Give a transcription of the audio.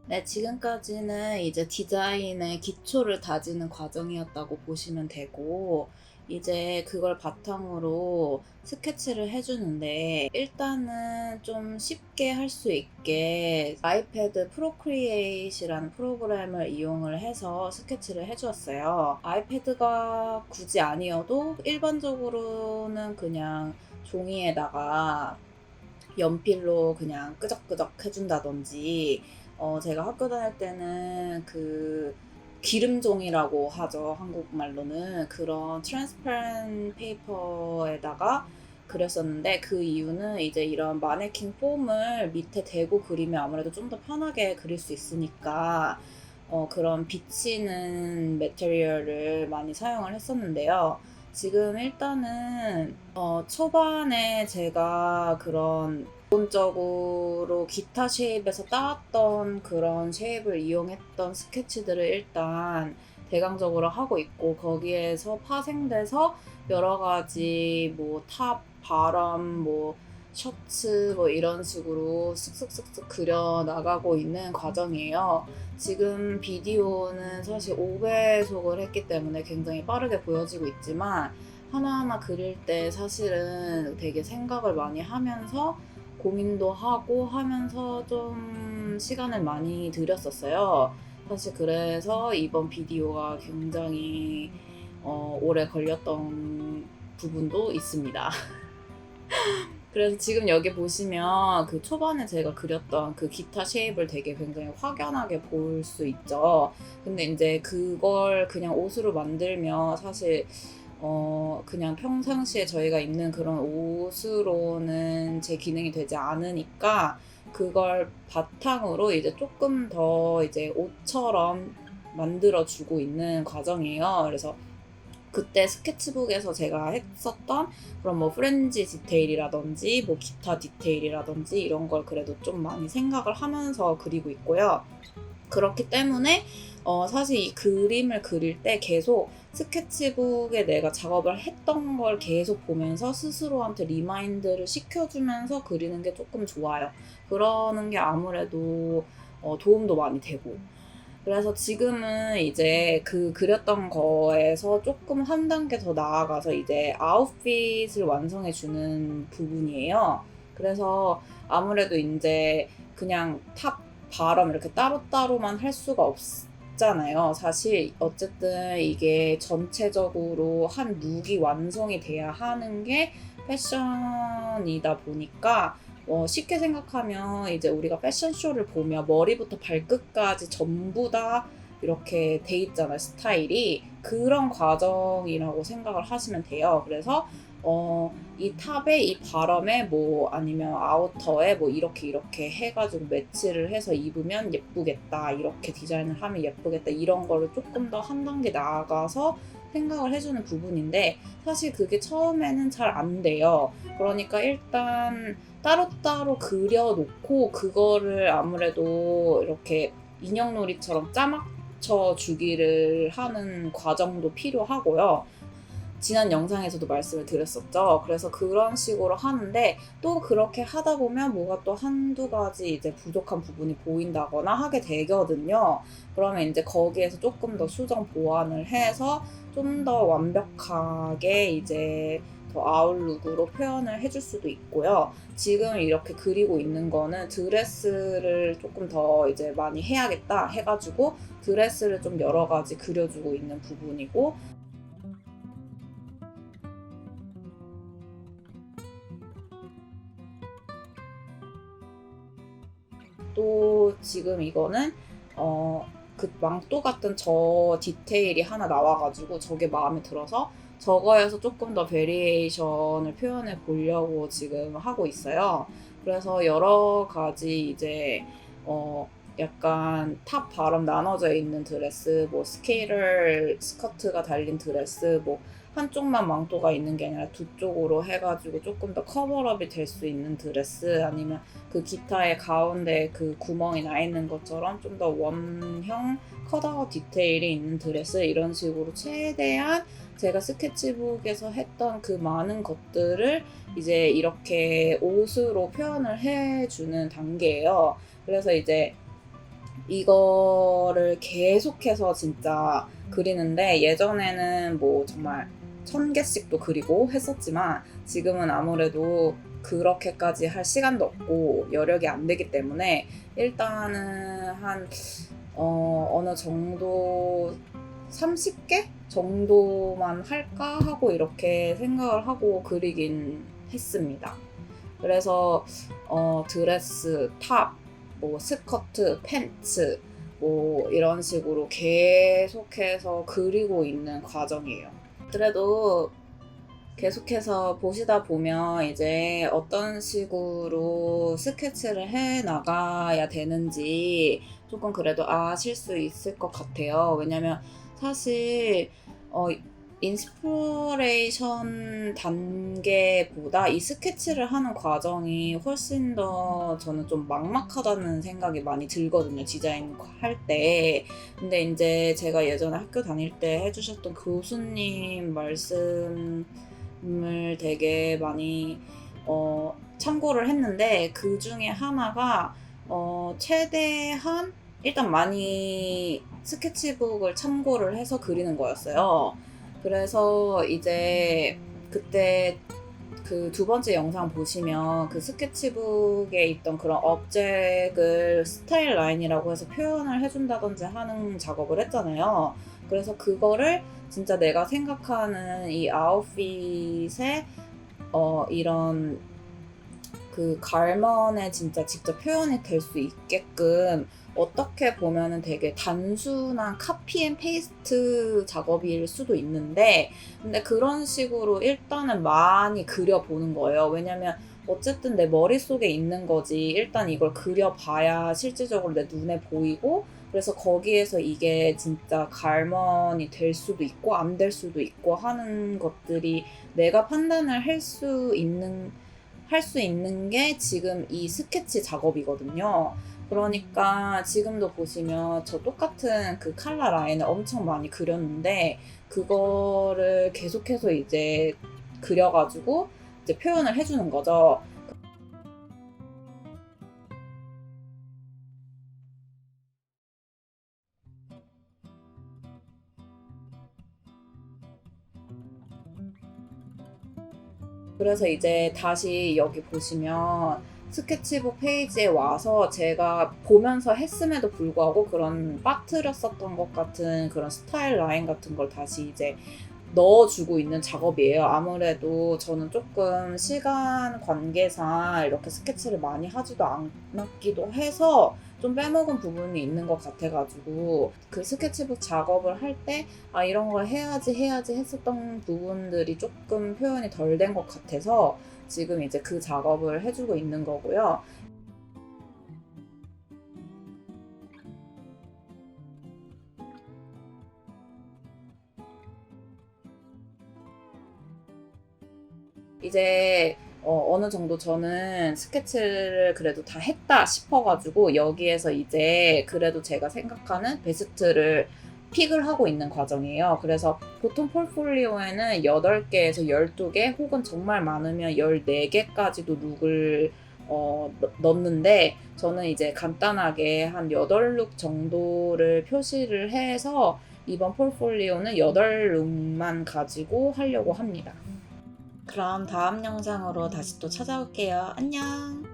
네, 지금까지는 이제 디자인의 기초를 다지는 과정이었다고 보시면 되고, 이제 그걸 바탕으로 스케치를 해주는데, 일단은 좀 쉽게 할 수 있게 아이패드 프로크리에이트라는 프로그램을 이용을 해서 스케치를 해주었어요. 아이패드가 굳이 아니어도 일반적으로는 그냥 종이에다가 연필로 그냥 끄적끄적 해준다든지, 제가 학교 다닐 때는 그 기름종이라고 하죠. 한국말로는. 그런 트랜스퍼런 페이퍼에다가 그렸었는데, 그 이유는 이제 이런 마네킹 폼을 밑에 대고 그리면 아무래도 좀 더 편하게 그릴 수 있으니까 그런 비치는 매테리얼을 많이 사용을 했었는데요. 지금 일단은 초반에 제가 그런 기본적으로 기타 쉐입에서 따왔던 그런 쉐입을 이용했던 스케치들을 일단 대강적으로 하고 있고, 거기에서 파생돼서 여러 가지 뭐 탑, 바람, 뭐 셔츠 뭐 이런 식으로 쓱쓱쓱쓱 그려 나가고 있는 과정이에요. 지금 비디오는 사실 5배속을 했기 때문에 굉장히 빠르게 보여지고 있지만, 하나하나 그릴 때 사실은 되게 생각을 많이 하면서 고민도 하고 하면서 좀 시간을 많이 들였었어요. 사실 그래서 이번 비디오가 굉장히 오래 걸렸던 부분도 있습니다. 그래서 지금 여기 보시면 그 초반에 제가 그렸던 그 기타 쉐입을 되게 굉장히 확연하게 볼 수 있죠. 근데 이제 그걸 그냥 옷으로 만들면 사실 그냥 평상시에 저희가 입는 그런 옷으로는 제 기능이 되지 않으니까, 그걸 바탕으로 이제 조금 더 이제 옷처럼 만들어주고 있는 과정이에요. 그래서 그때 스케치북에서 제가 했었던 그런 뭐 프렌지 디테일이라든지 뭐 기타 디테일이라든지 이런 걸 그래도 좀 많이 생각을 하면서 그리고 있고요. 그렇기 때문에 사실 이 그림을 그릴 때 계속 스케치북에 내가 작업을 했던 걸 계속 보면서 스스로한테 리마인드를 시켜주면서 그리는 게 조금 좋아요. 그러는 게 아무래도 도움도 많이 되고. 그래서 지금은 이제 그 그렸던 거에서 조금 한 단계 더 나아가서 이제 아웃핏을 완성해 주는 부분이에요. 그래서 아무래도 이제 그냥 탑, 바람 이렇게 따로따로만 할 수가 없잖아요. 사실 어쨌든 이게 전체적으로 한 룩이 완성이 돼야 하는 게 패션이다 보니까, 쉽게 생각하면 이제 우리가 패션쇼를 보면 머리부터 발끝까지 전부 다 이렇게 돼 있잖아요, 스타일이. 그런 과정이라고 생각을 하시면 돼요. 그래서 이 탑에 이 바람에 뭐 아니면 아우터에 뭐 이렇게 해가지고 매치를 해서 입으면 예쁘겠다, 이렇게 디자인을 하면 예쁘겠다, 이런 거를 조금 더 한 단계 나아가서 생각을 해주는 부분인데, 사실 그게 처음에는 잘 안 돼요. 그러니까 일단 따로따로 그려놓고 그거를 아무래도 이렇게 인형놀이처럼 짜맞춰 주기를 하는 과정도 필요하고요. 지난 영상에서도 말씀을 드렸었죠. 그래서 그런 식으로 하는데, 또 그렇게 하다 보면 뭐가 또 한두 가지 이제 부족한 부분이 보인다거나 하게 되거든요. 그러면 이제 거기에서 조금 더 수정 보완을 해서 좀 더 완벽하게 이제 더 아웃룩으로 표현을 해줄 수도 있고요. 지금 이렇게 그리고 있는 거는 드레스를 조금 더 이제 많이 해야겠다 해가지고 드레스를 좀 여러 가지 그려주고 있는 부분이고, 또 지금 이거는 그 망토 같은 저 디테일이 하나 나와가지고 저게 마음에 들어서 저거에서 조금 더 베리에이션을 표현해 보려고 지금 하고 있어요. 그래서 여러 가지 이제 약간 탑 바람 나눠져 있는 드레스, 뭐 스케이터 스커트가 달린 드레스, 뭐 한쪽만 망토가 있는 게 아니라 두 쪽으로 해가지고 조금 더 커버업이 될 수 있는 드레스, 아니면 그 기타의 가운데 그 구멍이 나 있는 것처럼 좀 더 원형 컷아웃 디테일이 있는 드레스, 이런 식으로 최대한 제가 스케치북에서 했던 그 많은 것들을 이제 이렇게 옷으로 표현을 해주는 단계예요. 그래서 이제 이거를 계속해서 진짜 그리는데, 예전에는 뭐 정말 1000개씩도 그리고 했었지만 지금은 아무래도 그렇게까지 할 시간도 없고 여력이 안 되기 때문에 일단은 한 어느 정도 30개 정도만 할까 하고 이렇게 생각을 하고 그리긴 했습니다. 그래서 드레스, 탑, 뭐 스커트, 팬츠 뭐 이런 식으로 계속해서 그리고 있는 과정이에요. 그래도 계속해서 보시다 보면 이제 어떤 식으로 스케치를 해 나가야 되는지 조금 그래도 아실 수 있을 것 같아요. 왜냐면 사실 인스피레이션 단계보다 이 스케치를 하는 과정이 훨씬 더 저는 좀 막막하다는 생각이 많이 들거든요, 디자인 할 때. 근데 이제 제가 예전에 학교 다닐 때 해주셨던 교수님 말씀을 되게 많이 참고를 했는데, 그 중에 하나가 최대한 일단 많이 스케치북을 참고를 해서 그리는 거였어요. 그래서 이제 그때 그 두 번째 영상 보시면 그 스케치북에 있던 그런 업젝을 스타일 라인이라고 해서 표현을 해준다든지 하는 작업을 했잖아요. 그래서 그거를 진짜 내가 생각하는 이 아웃핏에 이런 그 갈먼에 진짜 직접 표현이 될 수 있게끔, 어떻게 보면은 되게 단순한 카피 앤 페이스트 작업일 수도 있는데, 근데 그런 식으로 일단은 많이 그려보는 거예요. 왜냐면 어쨌든 내 머릿속에 있는 거지, 일단 이걸 그려봐야 실질적으로 내 눈에 보이고, 그래서 거기에서 이게 진짜 갈먼이 될 수도 있고 안 될 수도 있고 하는 것들이 내가 판단을 할 수 있는 게 지금 이 스케치 작업이거든요. 그러니까 지금도 보시면 저 똑같은 그 칼라 라인을 엄청 많이 그렸는데, 그거를 계속해서 이제 그려가지고 이제 표현을 해주는 거죠. 그래서 이제 다시 여기 보시면 스케치북 페이지에 와서 제가 보면서 했음에도 불구하고 그런 빠뜨렸었던 것 같은 그런 스타일 라인 같은 걸 다시 이제 넣어주고 있는 작업이에요. 아무래도 저는 조금 시간 관계상 이렇게 스케치를 많이 하지도 않았기도 해서 좀 빼먹은 부분이 있는 것 같아가지고, 그 스케치북 작업을 할 때 이런 걸 해야지 했었던 부분들이 조금 표현이 덜 된 것 같아서 지금 이제 그 작업을 해주고 있는 거고요. 이제 어느 정도 저는 스케치를 그래도 다 했다 싶어가지고 여기에서 이제 그래도 제가 생각하는 베스트를 픽을 하고 있는 과정이에요. 그래서 보통 폴폴리오에는 8개에서 12개 혹은 정말 많으면 14개까지도 룩을 넣는데, 저는 이제 간단하게 한 8룩 정도를 표시를 해서 이번 폴폴리오는 8룩만 가지고 하려고 합니다. 그럼 다음 영상으로 다시 또 찾아올게요. 안녕!